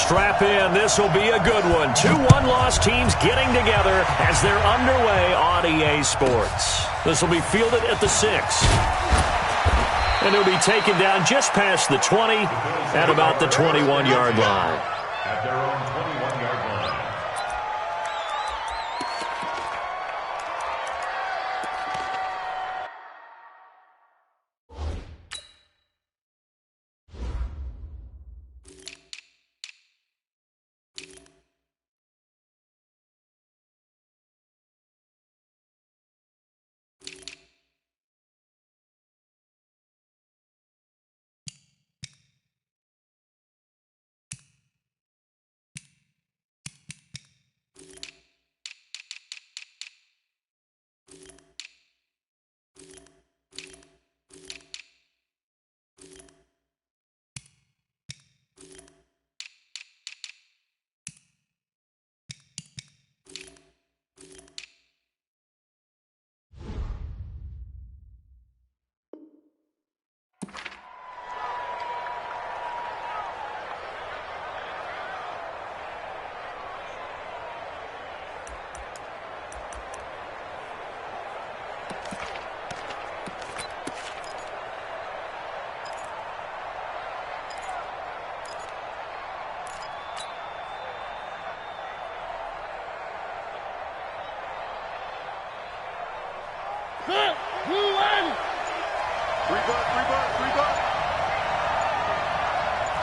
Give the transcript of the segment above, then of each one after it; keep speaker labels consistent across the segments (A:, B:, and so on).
A: Strap in. This will be a good one. Two one-loss teams getting together as they're underway on EA Sports. This will be fielded at the 6. And it'll be taken down just past the 20 at about the 21-yard line.
B: At their own 21-yard line.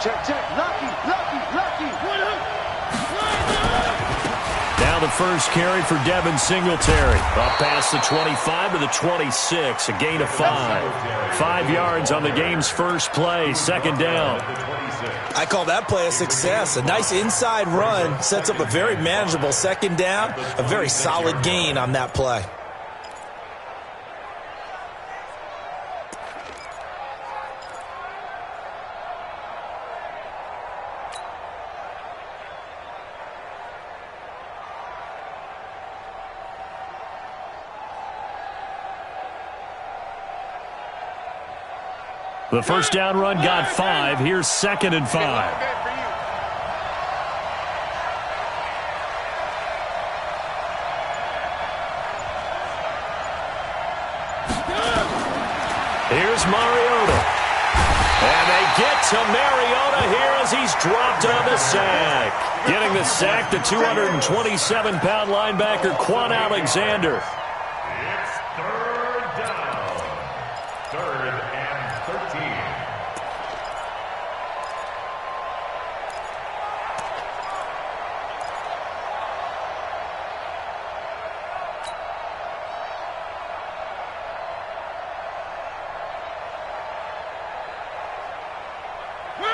C: Check. Lucky.
A: Now the first carry for Devin Singletary. Up past the 25 to the 26. A gain of 5. 5 yards on the game's first play. Second down.
D: I call that play a success. A nice inside run sets up a very manageable second down. A very solid gain on that play.
A: The first down run got 5. Here's 2nd and 5. Here's Mariota. And they get to Mariota here as he's dropped on the sack. Getting the sack, the 227-pound linebacker, Quan Alexander.
B: It's 3rd down. 3rd and 13.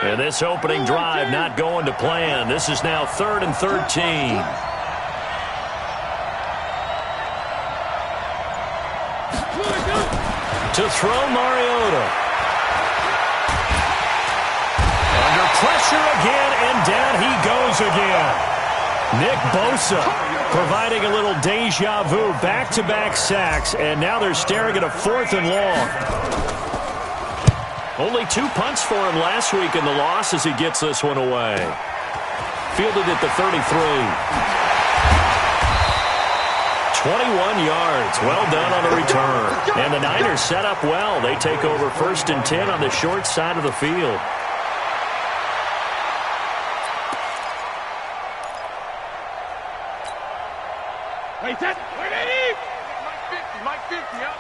A: And this opening drive not going to plan. This is now 3rd and 13. To throw Mariota. Under pressure again, and down he goes again. Nick Bosa providing a little deja vu. Back-to-back sacks, and now they're staring at a 4th and long. Only 2 punts for him last week in the loss as he gets this one away. Fielded at the 33. 21 yards. Well done on the return. And the Niners set up well. They take over 1st and 10 on the short side of the field.
C: Wait, that's Mike 50, huh?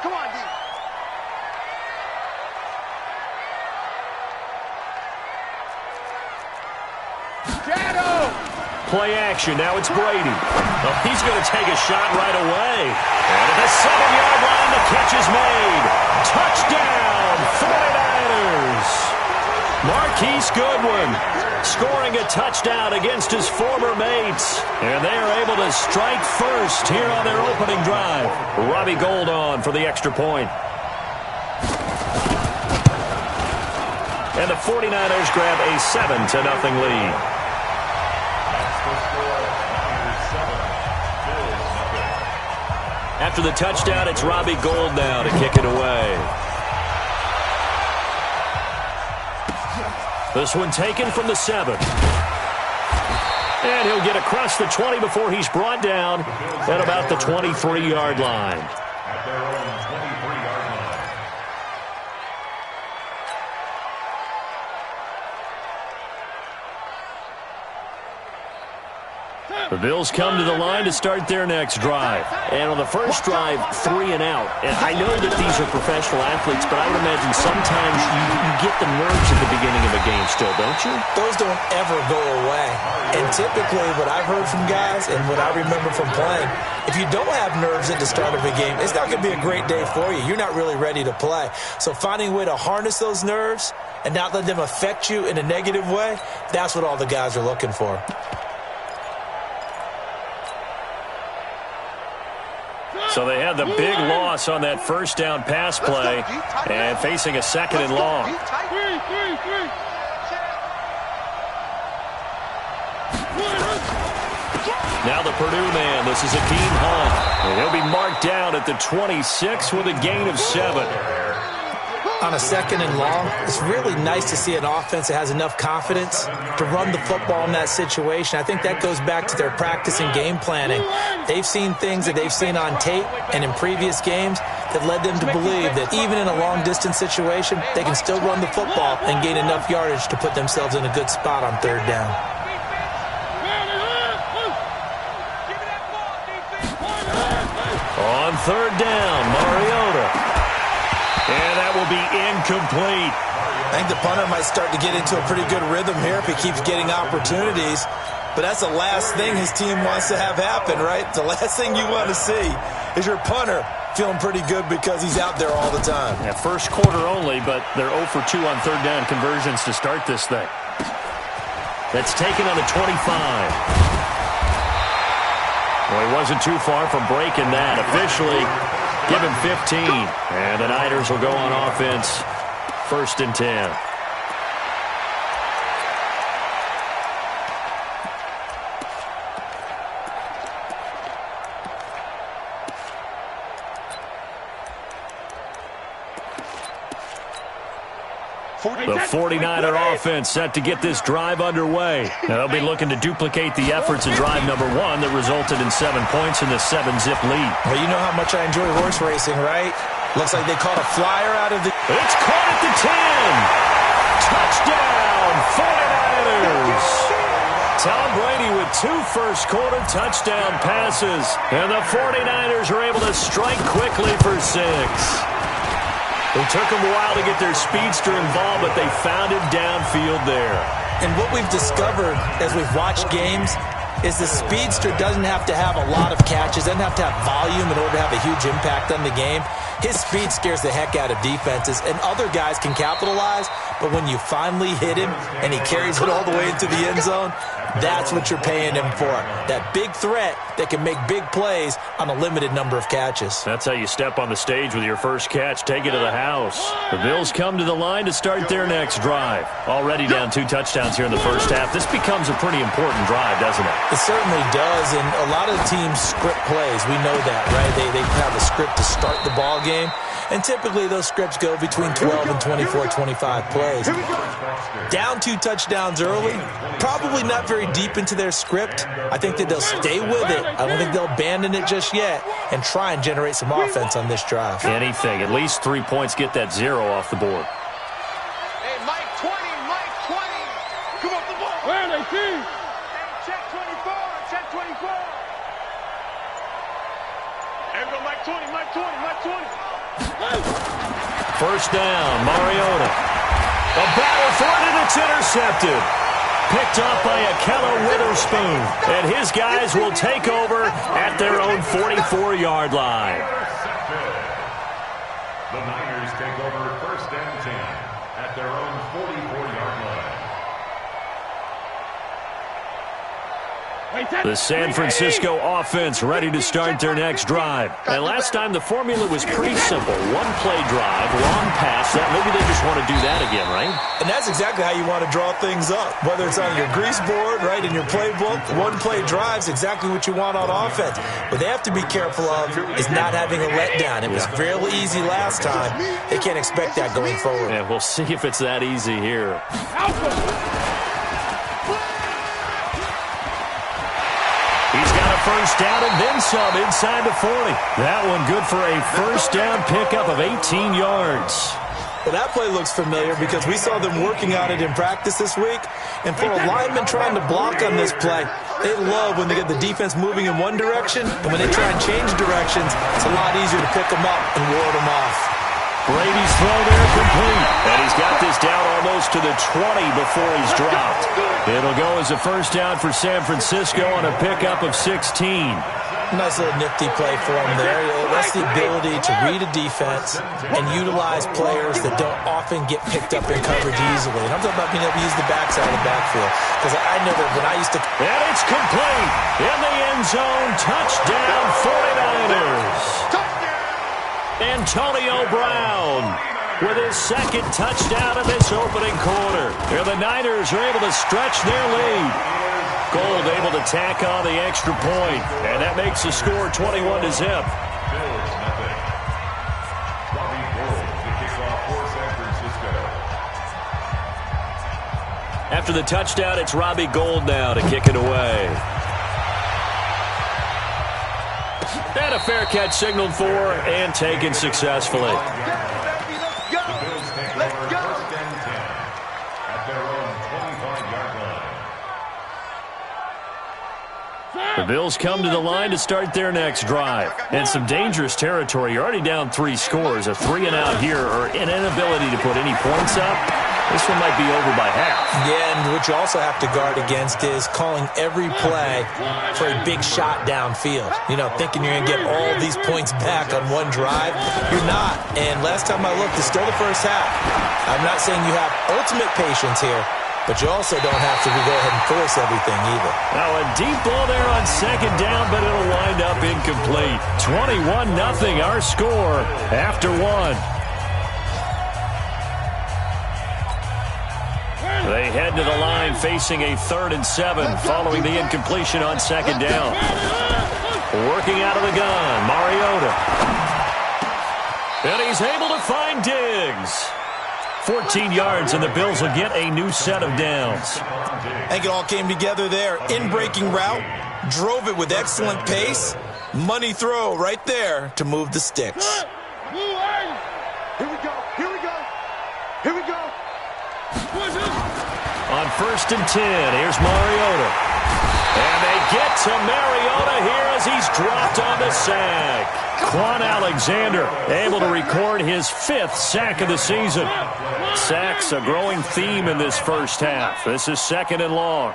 C: Come on, D.
A: Play action. Now it's Brady. Oh, he's going to take a shot right away. And at the 7-yard line, the catch is made. Touchdown, 49ers. Marquise Goodwin scoring a touchdown against his former mates. And they are able to strike first here on their opening drive. Robbie Gould on for the extra point. And the 49ers grab a 7-0 lead. After the touchdown, it's Robbie Gould now to kick it away. This one taken from the 7. And he'll get across the 20 before he's brought down at about the 23-yard line.
B: At their own 23-yard line.
A: The Bills come to the line to start their next drive. And on the first drive, 3 and out. And I know that these are professional athletes, but I would imagine sometimes you get the nerves at the beginning of a game still, don't you?
D: Those don't ever go away. And typically what I've heard from guys and what I remember from playing, if you don't have nerves at the start of a game, it's not going to be a great day for you. You're not really ready to play. So finding a way to harness those nerves and not let them affect you in a negative way, that's what all the guys are looking for.
A: So they had the big loss on that first down pass play and facing a 2nd and long. Now the Purdue man, this is Akeem Hunt. And he'll be marked down at the 26 with a gain of 7.
D: On a 2nd and long, it's really nice to see an offense that has enough confidence to run the football in that situation. I think that goes back to their practice and game planning. They've seen things that they've seen on tape and in previous games that led them to believe that even in a long-distance situation, they can still run the football and gain enough yardage to put themselves in a good spot on 3rd down.
A: On 3rd down, Mariota. And that will be incomplete.
D: I think the punter might start to get into a pretty good rhythm here if he keeps getting opportunities. But that's the last thing his team wants to have happen, right? The last thing you want to see is your punter feeling pretty good because he's out there all the time.
A: Yeah, first quarter only, but they're 0 for 2 on 3rd down conversions to start this thing. That's taken on the 25. Well, he wasn't too far from breaking that. Officially, give him 15. And the Niners will go on offense, 1st and 10. The 49er offense set to get this drive underway. Now they'll be looking to duplicate the efforts in drive number 1 that resulted in 7 points in the 7-zip lead.
D: Well, you know how much I enjoy horse racing, right? Looks like they caught a flyer out of the...
A: It's caught at the 10. Touchdown, 49ers. Tom Brady with 2 first-quarter touchdown passes. And the 49ers are able to strike quickly for 6. It took them a while to get their speedster involved, but they found him downfield there.
D: And what we've discovered as we've watched games is the speedster doesn't have to have a lot of catches, doesn't have to have volume in order to have a huge impact on the game. His speed scares the heck out of defenses, and other guys can capitalize, but when you finally hit him and he carries it all the way into the end zone, that's what you're paying him for. That big threat that can make big plays on a limited number of catches.
A: That's how you step on the stage with your first catch. Take it to the house. The Bills come to the line to start their next drive. Already down 2 touchdowns here in the first half. This becomes a pretty important drive, doesn't it?
D: It certainly does, and a lot of teams script plays. We know that, right? They have a script to start the ball game, and typically those scripts go between 12 and 24, 25 plays. Down 2 touchdowns early, probably not very deep into their script. I think that they'll stay with it. I don't think they'll abandon it just yet and try and generate some offense on this drive.
A: Anything. At least 3 points, get that 0 off the board.
C: Hey, Mike 20, Mike 20. Come off the ball. Where are they, team? Hey, check 24, check 24. Hey, we go Mike 20, Mike 20, Mike 20.
A: First down, Mariota. A battle for it, and it's intercepted. Picked up by Akello Witherspoon. And his guys will take over at their own 44-yard line.
B: The Niners take over 1st and 10 at their own 44-yard line.
A: The San Francisco offense ready to start their next drive. And last time the formula was pretty simple. 1-play drive, long pass. Maybe they just want to do that again, right?
D: And that's exactly how you want to draw things up. Whether it's on your grease board, right, in your playbook, 1-play drive's exactly what you want on offense. What they have to be careful of is not having a letdown. It was real easy last time. They can't expect that going forward.
A: Yeah, we'll see if it's that easy here. first down and then some inside the 40. That one good for a first down pickup of 18 yards.
D: Well, that play looks familiar because we saw them working on it in practice this week. And for a lineman trying to block on this play, they love when they get the defense moving in one direction. And when they try and change directions, it's a lot easier to pick them up and ward them off.
A: Brady's throw there complete. And he's got this down almost to the 20 before he's dropped. It'll go as a first down for San Francisco on a pickup of 16.
D: Nice little nifty play for him there. That's the ability to read a defense and utilize players that don't often get picked up in coverage easily. And I'm talking about being able to use the backside of the backfield. Because I know that when I used to...
A: And it's complete. In the end zone. Touchdown 49ers. Antonio Brown with his second touchdown of this opening quarter. And the Niners are able to stretch their lead. Gold able to tack on the extra point, and that makes the score 21-0.
B: Bills nothing. Robbie Gould to kick off for San Francisco.
A: After the touchdown, it's Robbie Gould now to kick it away. And a fair catch signaled for and taken successfully.
B: The Bills take over first and 10 at their own 25-yard line.
A: The Bills come to the line to start their next drive. And some dangerous territory. You're already down 3 scores. A 3-and-out here or an inability to put any points up. This one might be over by half.
D: Yeah, and what you also have to guard against is calling every play for a big shot downfield. You know, thinking you're going to get all these points back on one drive. You're not. And last time I looked, it's still the first half. I'm not saying you have ultimate patience here, but you also don't have to go ahead and force everything either.
A: Now a deep ball there on second down, but it'll wind up incomplete. 21-0 our score after 1. They head to the line facing a 3rd and 7 following the incompletion on second down. Working out of the gun, Mariota. And he's able to find Diggs. 14 yards, and the Bills will get a new set of downs.
D: I think it all came together there. In-breaking route, drove it with excellent pace. Money throw right there to move the sticks.
C: Here we go. Here we go. Here we go.
A: On 1st and 10, here's Mariota. And they get to Mariota here as he's dropped on the sack. Quan Alexander able to record his 5th sack of the season. Sacks a growing theme in this first half. This is 2nd and long.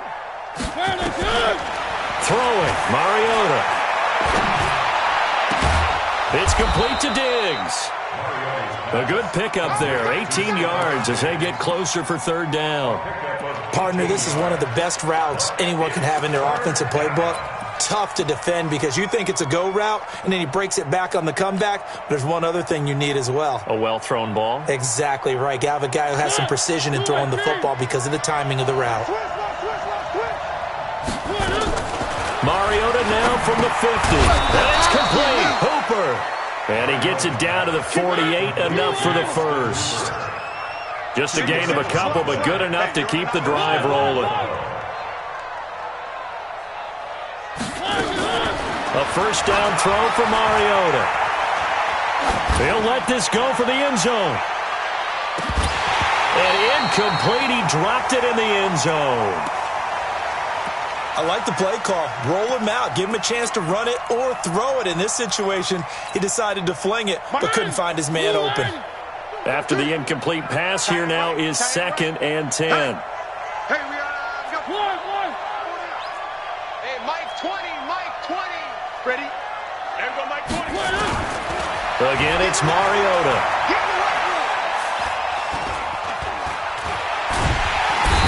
A: Throwing, Mariota. It's complete to Diggs. A good pickup there, 18 yards as they get closer for 3rd down.
D: Partner, this is one of the best routes anyone can have in their offensive playbook. Tough to defend because you think it's a go route, and then he breaks it back on the comeback. There's one other thing you need as well.
A: A well-thrown ball.
D: Exactly right. You have a guy who has some precision in throwing the football because of the timing of the route.
A: Mariota now from the 50. And it's complete. Hooper. And he gets it down to the 48, enough for the first. Just a gain of a couple, but good enough to keep the drive rolling. A first down throw for Mariota. He'll let this go for the end zone. And incomplete. He dropped it in the end zone.
D: I like the play call. Roll him out. Give him a chance to run it or throw it. In this situation, he decided to fling it, but couldn't find his man open.
A: After the incomplete pass, here now is 2nd and 10.
C: Hey, we are one. Hey, Mike 20, Mike 20. Ready? There we go, Mike 20.
A: Again, it's Mariota.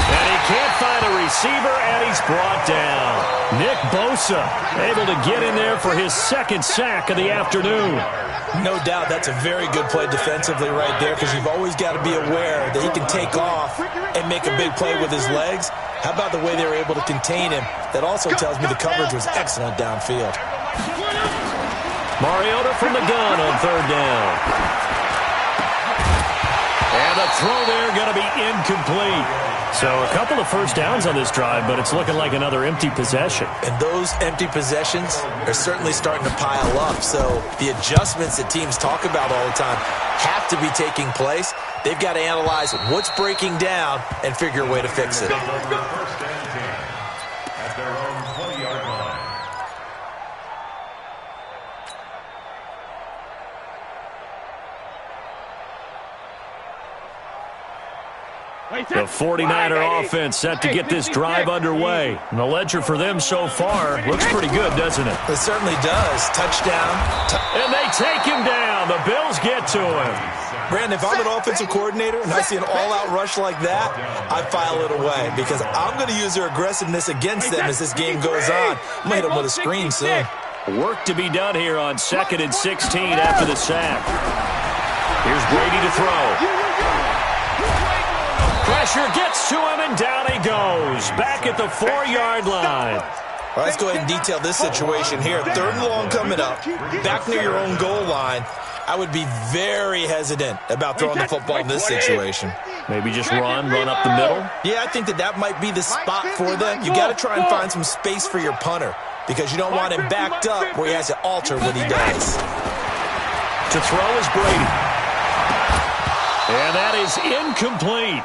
A: And he can't find a receiver, and he's brought down. Nick Bosa able to get in there for his 2nd sack of the afternoon.
D: No doubt that's a very good play defensively right there because you've always got to be aware that he can take off and make a big play with his legs. How about the way they were able to contain him? That also tells me the coverage was excellent downfield.
A: Mariota from the gun on 3rd down. And the the throw there going to be incomplete. So a couple of first downs on this drive, but it's looking like another empty possession.
D: And those empty possessions are certainly starting to pile up. So the adjustments that teams talk about all the time have to be taking place. They've got to analyze what's breaking down and figure a way to fix it.
B: First and 10 at their own 20-yard line.
A: The 49er offense set to get this drive underway. And the ledger for them so far looks pretty good, doesn't it?
D: It certainly does. Touchdown.
A: And they take him down. The Bills get to him.
D: Brandon, if I'm an offensive coordinator and I see an all-out rush like that, I file it away because I'm going to use their aggressiveness against them as this game goes on. I'm going to hit them with a screen soon.
A: Work to be done here on 2nd and 16 after the sack. Here's Brady to throw. Pressure gets to him, and down he goes. Back at the 4-yard line.
D: Well, let's go ahead and detail this situation here. 3rd and long coming up. Back near your own goal line. I would be very hesitant about throwing the football in this situation.
A: Maybe just run up the middle?
D: Yeah, I think that might be the spot for them. You got to try and find some space for your punter because you don't want him backed up where he has to alter what he does.
A: To throw is Brady. And that is incomplete.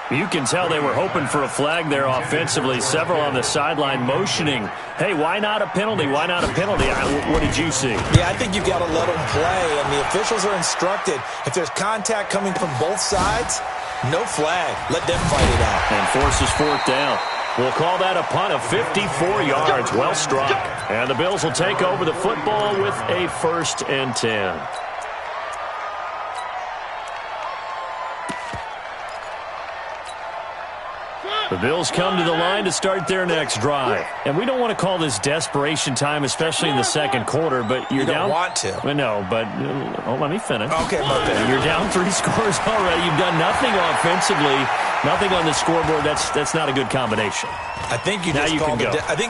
A: You can tell they were hoping for a flag there offensively. Several on the sideline motioning. Hey, why not a penalty? Why not a penalty? What did you see?
D: Yeah, I think you've got to let them play, and the officials are instructed. If there's contact coming from both sides, no flag. Let them fight it out.
A: And forces 4th down. We'll call that a punt of 54 yards. Well struck. And the Bills will take over the football with a 1st and 10. The Bills come to the line to start their next drive. And we don't want to call this desperation time, especially in the second quarter, but you're down.
D: You don't want to.
A: No, but let me finish.
D: Okay, my bad.
A: You're down 3 scores already. You've done nothing offensively, nothing on the scoreboard. That's not a good combination.
D: I think you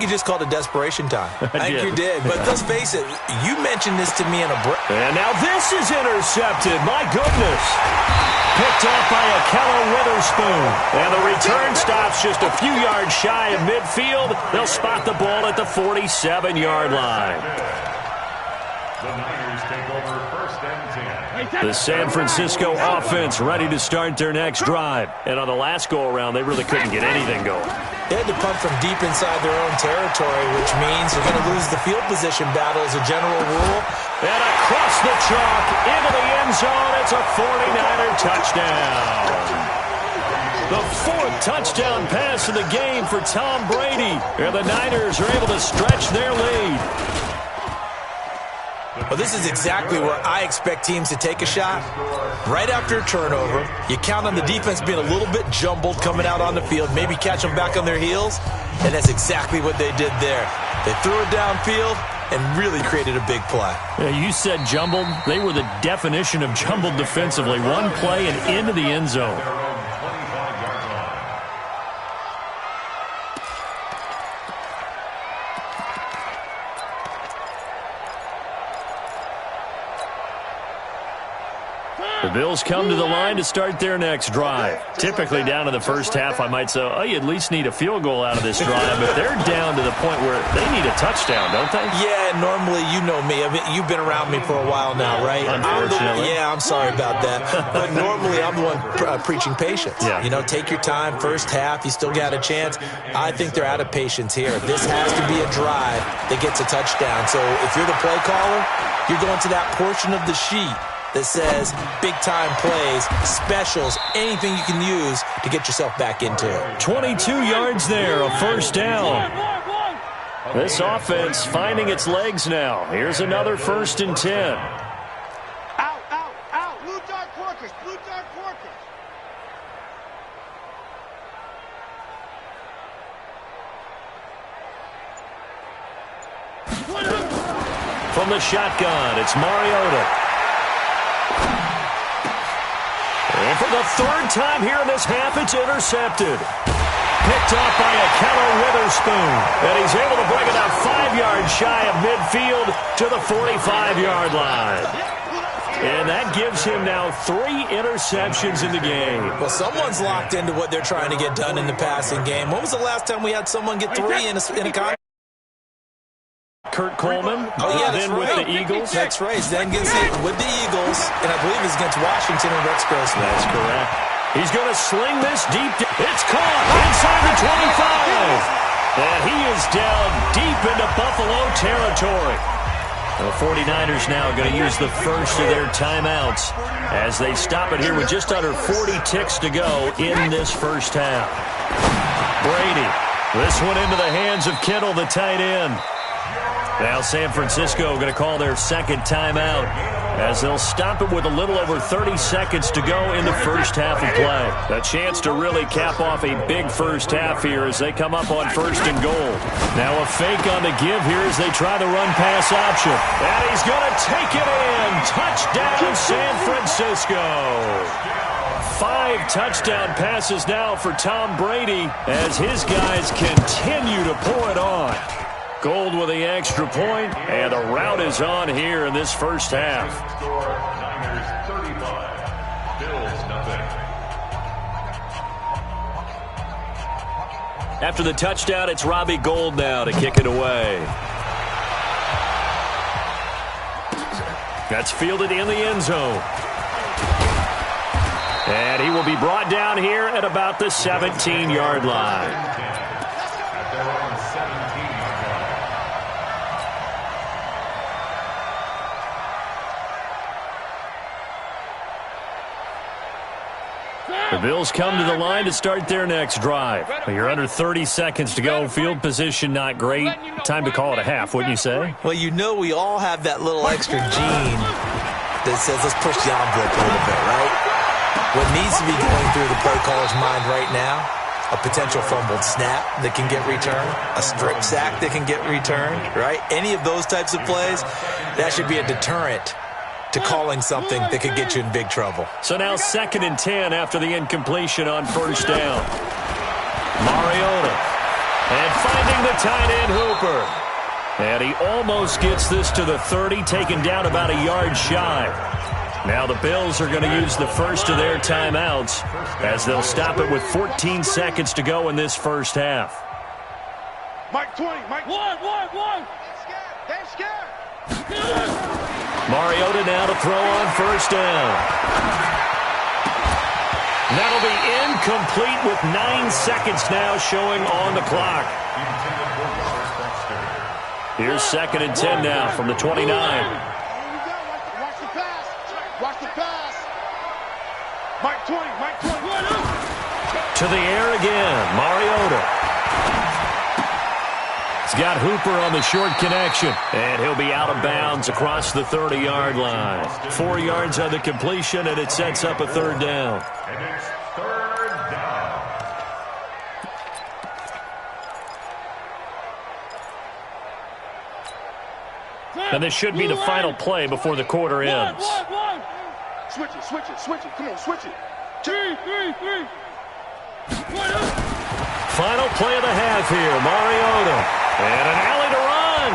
D: just called it desperation time. I think you did. But let's face it, you mentioned this to me in a break.
A: And now this is intercepted. My goodness. Picked off by Ahkello Witherspoon. And the return stops just a few yards shy of midfield. They'll spot the ball at the 47-yard line.
B: The Niners take over 1st and 10.
A: The San Francisco offense ready to start their next drive. And on the last go-around, they really couldn't get anything going.
D: They had to punt from deep inside their own territory, which means they're going to lose the field position battle as a general rule.
A: And across the chalk, into the end zone, it's a 49er touchdown. The 4th touchdown pass of the game for Tom Brady. And the Niners are able to stretch their lead.
D: Well, this is exactly where I expect teams to take a shot. Right after a turnover, you count on the defense being a little bit jumbled coming out on the field, maybe catch them back on their heels, and that's exactly what they did there. They threw it downfield and really created a big play.
A: Yeah, you said jumbled. They were the definition of jumbled defensively. One play and into the end zone. The Bills come to the line to start their next drive. Typically down to the first half, I might say, oh, you at least need a field goal out of this drive, but they're down to the point where they need a touchdown, don't they?
D: Yeah, normally, you know me. I mean, you've been around me for a while now, right?
A: Unfortunately.
D: I'm sorry about that. But normally, I'm the one preaching patience.
A: Yeah.
D: You know, take your time. First half, you still got a chance. I think they're out of patience here. This has to be a drive that gets a touchdown. So if you're the play caller, you're going to that portion of the sheet that says big-time plays, specials, anything you can use to get yourself back into it.
A: 22 yards there, a 1st down. This offense finding its legs now. Here's another 1st and 10.
C: Out, out, out. Blue dark porkers, blue dark porkers.
A: From the shotgun, it's Mariota. And for the 3rd time here in this half, it's intercepted. Picked off by Ahkello Witherspoon. And he's able to bring it out 5 yards shy of midfield to the 45-yard line. And that gives him now 3 interceptions in the game.
D: Well, someone's locked into what they're trying to get done in the passing game. When was the last time we had someone get 3 in a contest?
A: Kurt Coleman,
D: that's
A: then
D: right.
A: with the Eagles.
D: That's right. Then gets it with the Eagles, and I believe it's against Washington and Rex Grossman.
A: That's correct. He's going to sling this deep. It's caught inside the 25. And he is down deep into Buffalo territory. The 49ers now going to use the first of their timeouts as they stop it here with just under 40 ticks to go in this first half. Brady, this one into the hands of Kittle, the tight end. Now San Francisco going to call their second timeout as they'll stop it with a little over 30 seconds to go in the first half of play. A chance to really cap off a big first half here as they come up on first and goal. Now a fake on the give here as they try the run-pass option. And he's going to take it in. Touchdown, San Francisco. 5 touchdown passes now for Tom Brady as his guys continue to pour it on. Gold with the extra point, and the route is on here in this first half.
B: Niners 35, Bills nothing.
A: After the touchdown, it's Robbie Gould now to kick it away. That's fielded in the end zone. And he will be brought down here at about the 17-yard line.
B: At their own 17-yard line.
A: The Bills come to the line to start their next drive. You're under 30 seconds to go. Field position not great. Time to call it a half, wouldn't you say?
D: Well, you know we all have that little extra gene that says let's push the envelope a little bit, right? What needs to be going through the play caller's mind right now, a potential fumbled snap that can get returned, a strip sack that can get returned, right? Any of those types of plays, that should be a deterrent to calling something that could get you in big trouble.
A: So now 2nd and 10 after the incompletion on first down. Mariota. And finding the tight end Hooper. And he almost gets this to the 30, taken down about a yard shy. Now the Bills are going to use the first of their timeouts as they'll stop it with 14 seconds to go in this first half.
C: Mike 20, Mike 1. They're scared.
A: Mariota now to throw on first down. That'll be incomplete with 9 seconds now showing on the clock. Here's 2nd and 10 now from the 29.
C: Watch the pass. Mike 20.
A: To the air again, Mariota. He's got Hooper on the short connection, and he'll be out of bounds across the 30-yard line. 4 yards on the completion, and it sets up a third down.
B: And it's third down.
A: And this should be the final play before the quarter ends.
C: Switch it. Come on, switch it. 3.
A: Final play of the half here, Mariota. And an alley to run.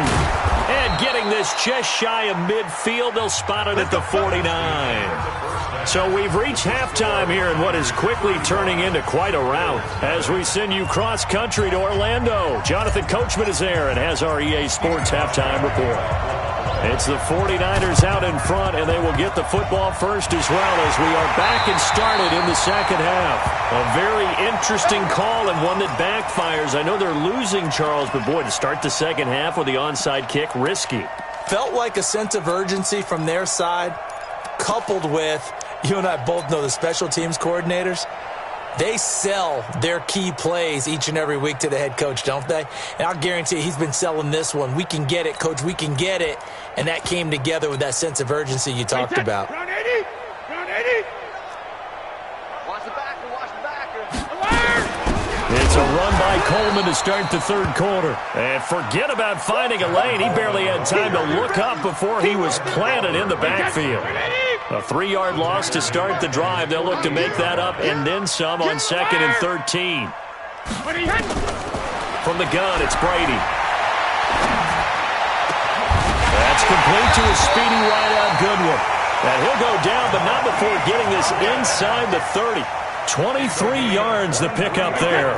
A: And getting this just shy of midfield, they'll spot it at the 49. So we've reached halftime here in what is quickly turning into quite a rout as we send you cross-country to Orlando. Jonathan Coachman is there and has our EA Sports halftime report. It's the 49ers out in front, and they will get the football first as well as we are back and started in the second half. A very interesting call and one that backfires. I know they're losing, Charles, but boy, to start the second half with the onside kick, risky.
D: Felt like a sense of urgency from their side, coupled with, you and I both know the special teams coordinators, they sell their key plays each and every week to the head coach, don't they? And I'll guarantee you he's been selling this one. We can get it, coach, we can get it. And that came together with that sense of urgency you talked about.
C: Round 80. Watch the backer.
A: It's a run by Coleman to start the third quarter. And forget about finding a lane. He barely had time to look up before he was planted in the backfield. A 3-yard loss to start the drive. They'll look to make that up and then some on 2nd and 13. From the gun, it's Brady. That's complete to a speedy wideout Goodwin. And he'll go down, but not before getting this inside the 30. 23 yards the pickup there.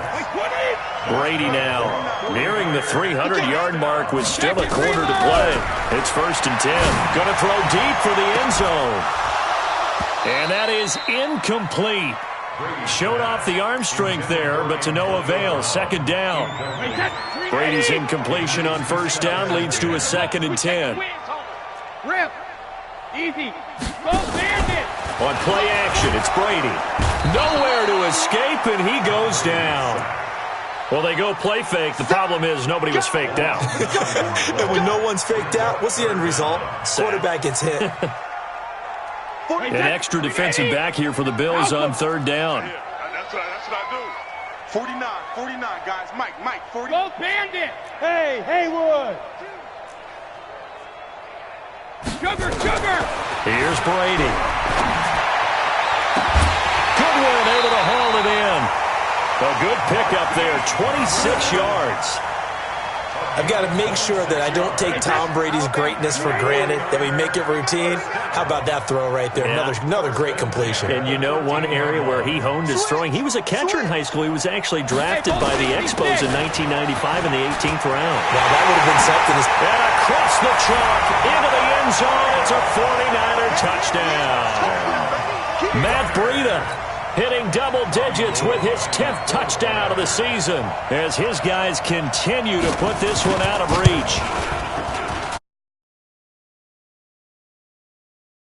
A: Brady now nearing the 300-yard mark with still a quarter to play. It's 1st and 10. Going to throw deep for the end zone. And that is incomplete. Showed off the arm strength there, but to no avail. 2nd down. Brady's incompletion on 1st down leads to a 2nd and 10.
C: Rip. Easy. Go Bandit.
A: On play action, it's Brady. Nowhere to escape, and he goes down. Well, they go play fake. The problem is nobody was faked out.
D: And when no one's faked out, what's the end result? Quarterback gets hit.
A: An extra defensive back here for the Bills on 3rd down.
C: That's what I do. 49, guys. Mike, 40. Go Bandit. Hey, Haywood. Sugar.
A: Here's Brady. Goodwin able to haul it in. A good pickup there, 26 yards.
D: I've got to make sure that I don't take Tom Brady's greatness for granted, that we make it routine. How about that throw right there?
A: Yeah.
D: Another great completion.
A: And you know one area where he honed his throwing, he was a catcher in high school. He was actually drafted by the Expos in 1995 in the 18th round.
D: Now, that would have been something.
A: And across the chalk, into the end zone, it's a 49er touchdown. Matt Breida hitting double digits with his 10th touchdown of the season as his guys continue to put this one out of reach.